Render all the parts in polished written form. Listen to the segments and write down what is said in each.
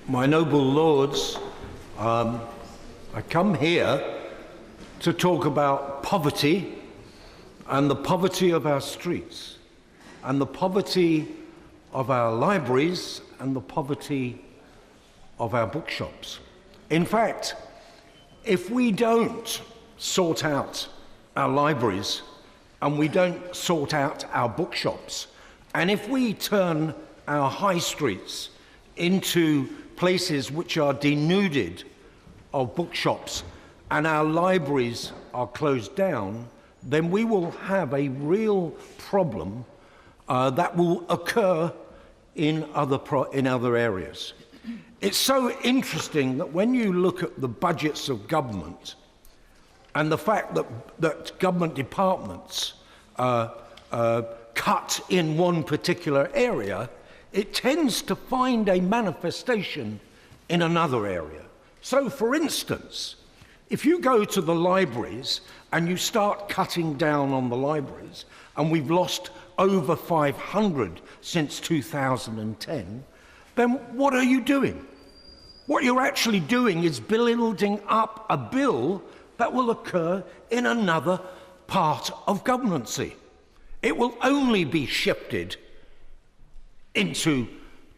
My noble lords, I come here to talk about poverty and the poverty of our streets and the poverty of our libraries and the poverty of our bookshops. In fact, if we don't sort out our libraries and we don't sort out our bookshops, and if we turn our high streets into places which are denuded of bookshops and our libraries are closed down, then we will have a real problem that will occur in other areas. It's so interesting that when you look at the budgets of government and the fact that government departments cut in one particular area, it tends to find a manifestation in another area. So, for instance, if you go to the libraries and you start cutting down on the libraries, and we've lost over 500 since 2010, then what are you doing? What you're actually doing is building up a bill that will occur in another part of governancy. It will only be shifted into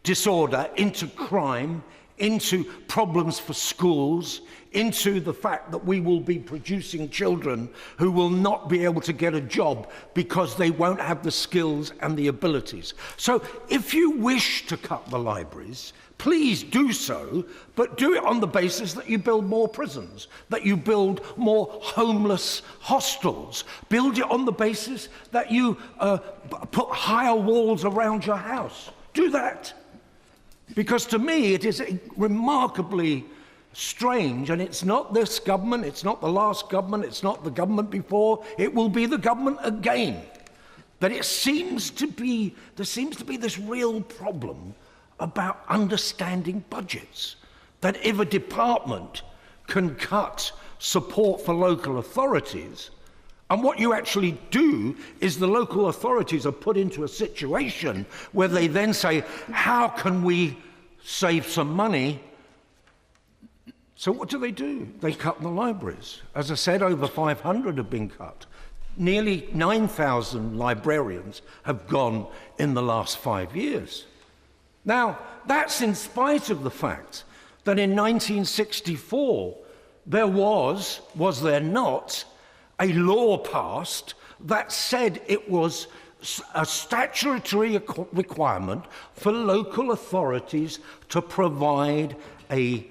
disorder, into crime, into problems for schools, into the fact that we will be producing children who will not be able to get a job because they won't have the skills and the abilities. So if you wish to cut the libraries, please do so, but do it on the basis that you build more prisons, that you build more homeless hostels. Build it on the basis that you put higher walls around your house. Do that. Because to me, it is remarkably strange, and it's not this government, it's not the last government, it's not the government before, it will be the government again, that there seems to be this real problem about understanding budgets, that if a department can cut support for local authorities, and what you actually do is the local authorities are put into a situation where they then say, how can we save some money? So what do? They cut the libraries. As I said, over 500 have been cut. Nearly 9,000 librarians have gone in the last 5 years. Now, that's in spite of the fact that in 1964 there was there not, a law passed that said it was a statutory requirement for local authorities to provide a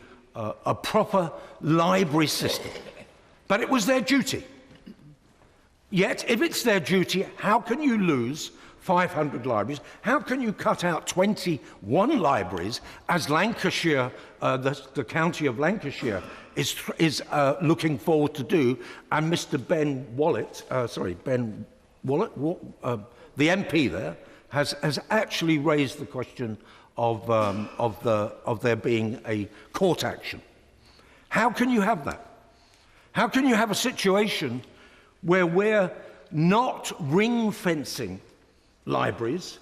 proper library system. But it was their duty. Yet, if it's their duty, how can you lose 500 libraries? How can you cut out 21 libraries, as Lancashire, the county of Lancashire, is looking forward to do, and Mr. Ben Wallet, the MP there, has actually raised the question of there being a court action. How can you have that? How can you have a situation where we're not ring-fencing libraries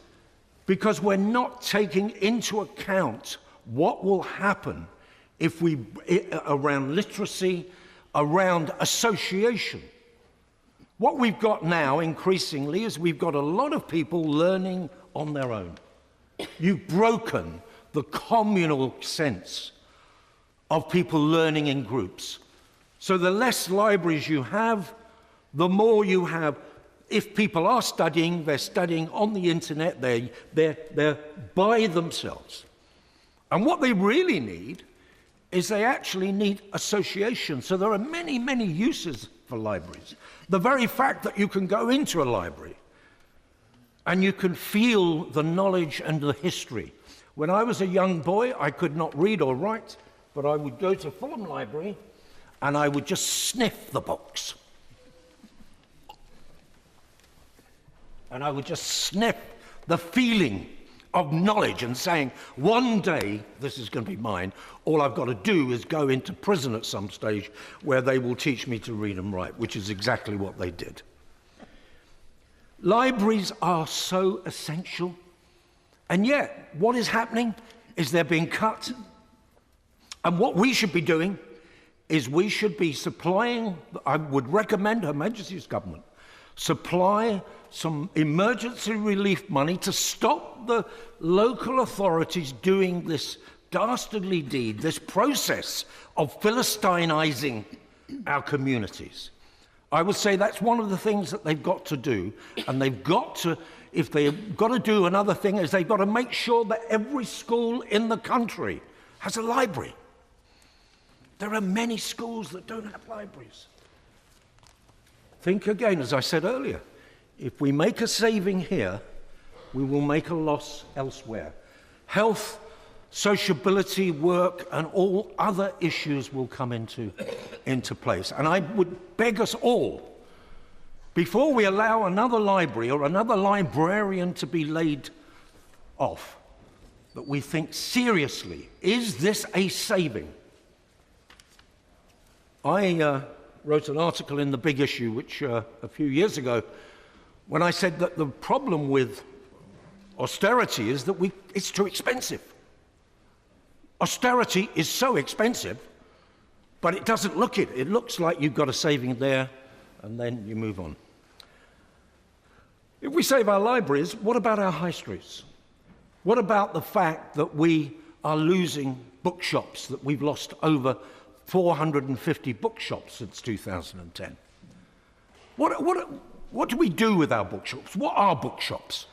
because we're not taking into account what will happen if we, around literacy, around association? What we've got now, increasingly, is we've got a lot of people learning on their own. You've broken the communal sense of people learning in groups. So the less libraries you have, the more you have. If people are studying, they're studying on the internet, they're by themselves. And what they really need is they actually need association. So there are many, many uses for libraries. The very fact that you can go into a library and you can feel the knowledge and the history. When I was a young boy, I could not read or write, but I would go to Fulham Library and I would just sniff the books. And I would just sniff the feeling of knowledge and saying, one day this is going to be mine. All I've got to do is go into prison at some stage where they will teach me to read and write, which is exactly what they did. Libraries are so essential, and yet what is happening is they're being cut And what we should be doing is we should be supplying, I would recommend Her Majesty's government supply some emergency relief money to stop the local authorities doing this dastardly deed, this process of Philisteinizing our communities. I would say that's one of the things that they've got to do, and they've got to, if they've got to do another thing, is they've got to make sure that every school in the country has a library. There are many schools that don't have libraries. Think again, as I said earlier, if we make a saving here, we will make a loss elsewhere. Health, sociability, work, and all other issues will come into place. And I would beg us all, before we allow another library or another librarian to be laid off, that we think seriously, is this a saving? I wrote an article in the Big Issue, which a few years ago, when I said that the problem with austerity is that it's too expensive. Austerity is so expensive, but it doesn't look it. It looks like you've got a saving there, and then you move on. If we save our libraries, what about our high streets? What about the fact that we are losing bookshops, that we've lost over 450 bookshops since 2010? What do we do with our bookshops? What are bookshops?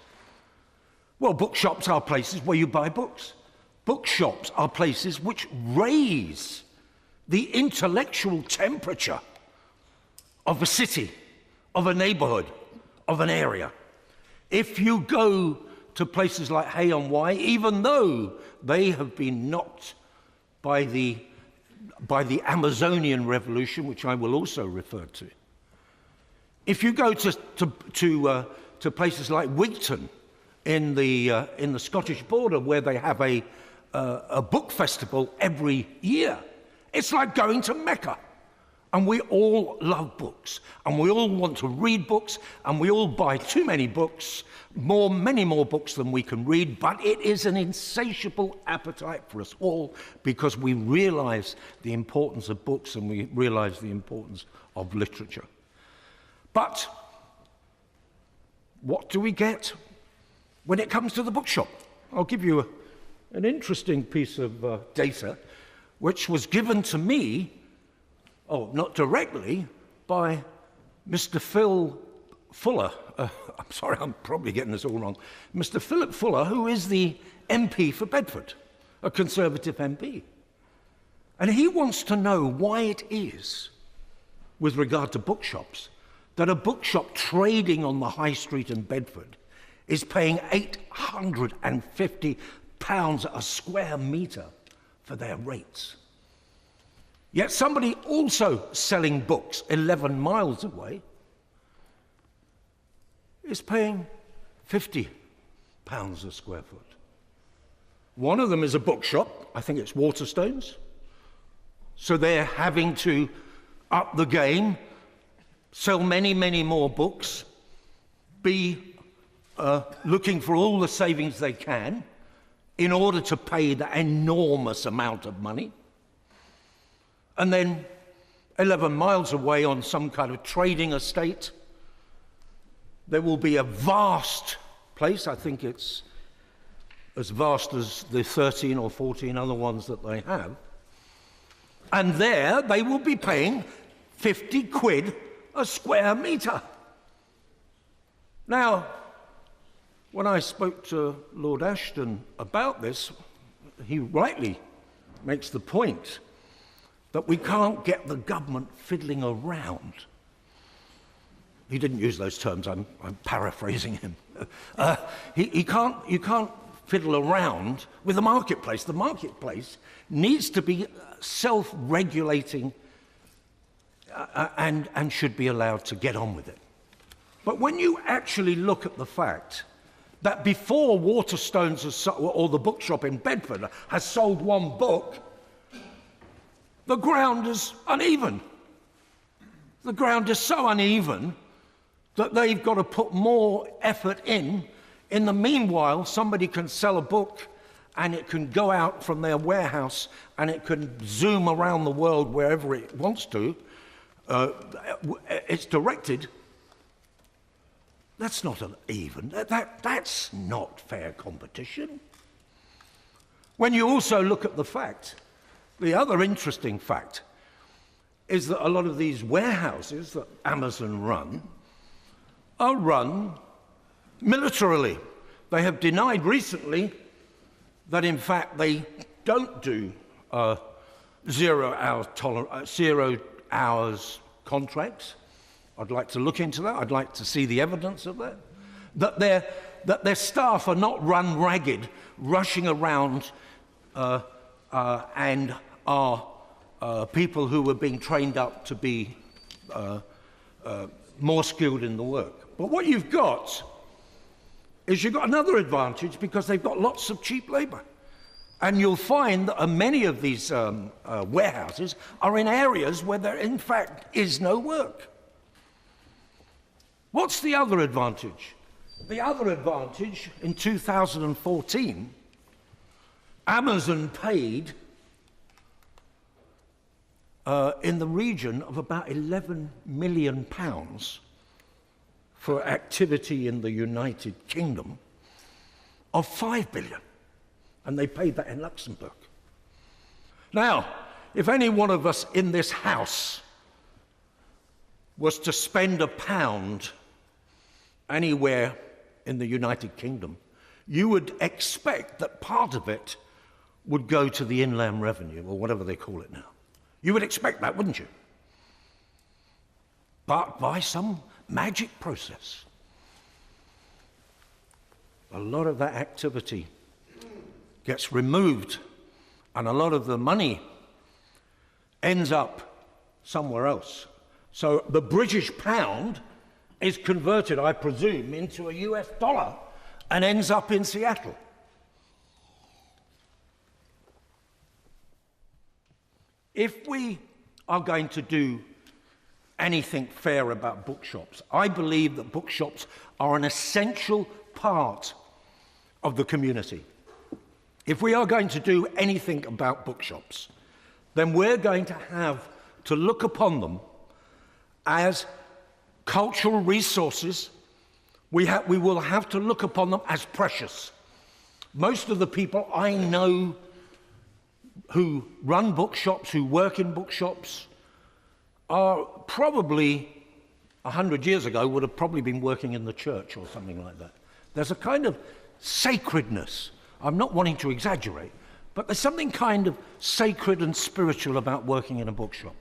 Well, bookshops are places where you buy books. Bookshops are places which raise the intellectual temperature of a city, of a neighborhood, of an area. If you go to places like Hay-on-Wye, even though they have been knocked by the Amazonian revolution, which I will also refer to. If you go to places like Wigton in the Scottish border, where they have a book festival every year, it's like going to Mecca. And we all love books, and we all want to read books, and we all buy too many books, many more books than we can read, but it is an insatiable appetite for us all, because we realize the importance of books and we realize the importance of literature. But what do we get when it comes to the bookshop? I'll give you an interesting piece of data, which was given to me, not directly, by Mr. Phil Fuller. I'm sorry, I'm probably getting this all wrong. Mr. Philip Fuller, who is the MP for Bedford, a Conservative MP. And he wants to know why it is, with regard to bookshops, that a bookshop trading on the high street in Bedford is paying £850 a square metre for their rates. Yet somebody also selling books 11 miles away is paying £50 a square foot. One of them is a bookshop, I think it's Waterstones, so they're having to up the game, sell many, many more books, be looking for all the savings they can in order to pay the enormous amount of money. And then 11 miles away on some kind of trading estate, there will be a vast place, I think it's as vast as the 13 or 14 other ones that they have, and there they will be paying 50 quid a square metre. Now, when I spoke to Lord Ashton about this, he rightly makes the point that we can't get the government fiddling around. He didn't use those terms, I'm paraphrasing him. You can't fiddle around with the marketplace. The marketplace needs to be self-regulating and should be allowed to get on with it. But when you actually look at the fact that before Waterstones or the bookshop in Bedford has sold one book, the ground is uneven. The ground is so uneven that they've got to put more effort in. In the meanwhile, somebody can sell a book and it can go out from their warehouse and it can zoom around the world wherever it wants to, it's directed. That's not even. That's not fair competition. When you also look at the fact, the other interesting fact is that a lot of these warehouses that Amazon run are run militarily. They have denied recently that in fact they don't do 0 hours contracts. I'd like to look into that. I'd like to see the evidence of that. That their staff are not run ragged, rushing around and are people who were being trained up to be more skilled in the work. But what you've got is you've got another advantage because they've got lots of cheap labour. And you'll find that many of these warehouses are in areas where there in fact is no work. What's the other advantage? The other advantage, in 2014, Amazon paid in the region of about £11 million for activity in the United Kingdom of £5 billion. And they paid that in Luxembourg. Now, if any one of us in this house was to spend £1 anywhere in the United Kingdom, you would expect that part of it would go to the inland revenue, or whatever they call it now. You would expect that, wouldn't you? But by some magic process, a lot of that activity gets removed, and a lot of the money ends up somewhere else. So the British pound is converted, I presume, into a US dollar and ends up in Seattle. If we are going to do anything fair about bookshops, I believe that bookshops are an essential part of the community. If we are going to do anything about bookshops, then we're going to have to look upon them as cultural resources. We will have to look upon them as precious. Most of the people I know who run bookshops, who work in bookshops, are probably 100 years ago would have probably been working in the church or something like that. There's a kind of sacredness. I'm not wanting to exaggerate, but there's something kind of sacred and spiritual about working in a bookshop.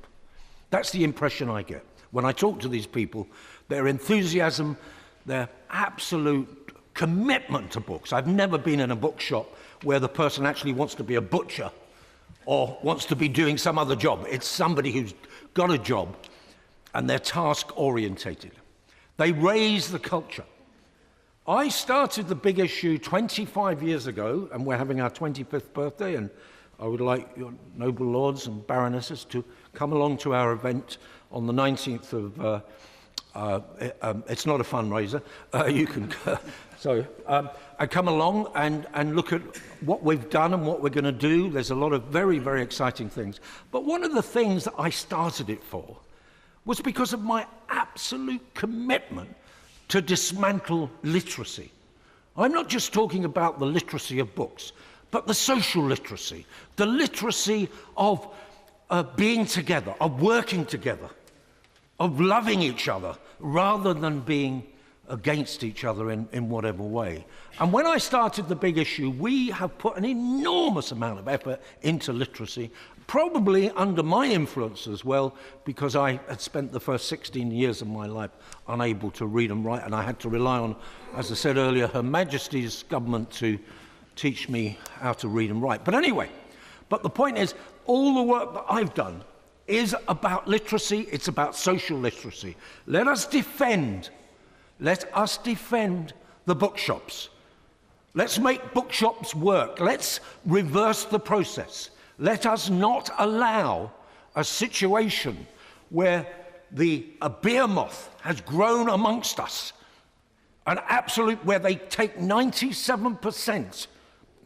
That's the impression I get. When I talk to these people, their enthusiasm, their absolute commitment to books. I've never been in a bookshop where the person actually wants to be a butcher or wants to be doing some other job. It's somebody who's got a job and they're task-orientated. They raise the culture. I started the Big Issue 25 years ago, and we're having our 25th birthday, and I would like your noble lords and baronesses to come along to our event on the 19th of... it's not a fundraiser. You can... come along and look at what we've done and what we're going to do. There's a lot of very, very exciting things. But one of the things that I started it for was because of my absolute commitment to dismantle literacy. I'm not just talking about the literacy of books, but the social literacy, the literacy of being together, of working together, of loving each other, rather than being against each other in whatever way. And when I started the Big Issue, we have put an enormous amount of effort into literacy, probably under my influence as well, because I had spent the first 16 years of my life unable to read and write, and I had to rely on, as I said earlier, Her Majesty's government to teach me how to read and write. But anyway, but the point is, all the work that I've done is about literacy, it's about social literacy. Let us defend the bookshops. Let's make bookshops work. Let's reverse the process. Let us not allow a situation where a beer moth has grown amongst us, where they take 97%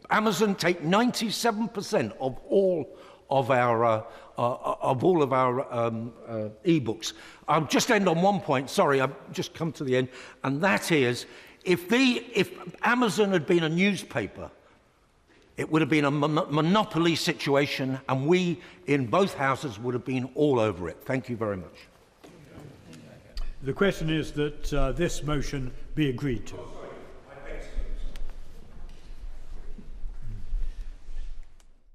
Amazon take 97% of all of our e-books. I'll just end on one point. Sorry, I've just come to the end, and that is, if Amazon had been a newspaper, it would have been a monopoly situation, and we in both houses would have been all over it. Thank you very much. The question is that this motion be agreed to.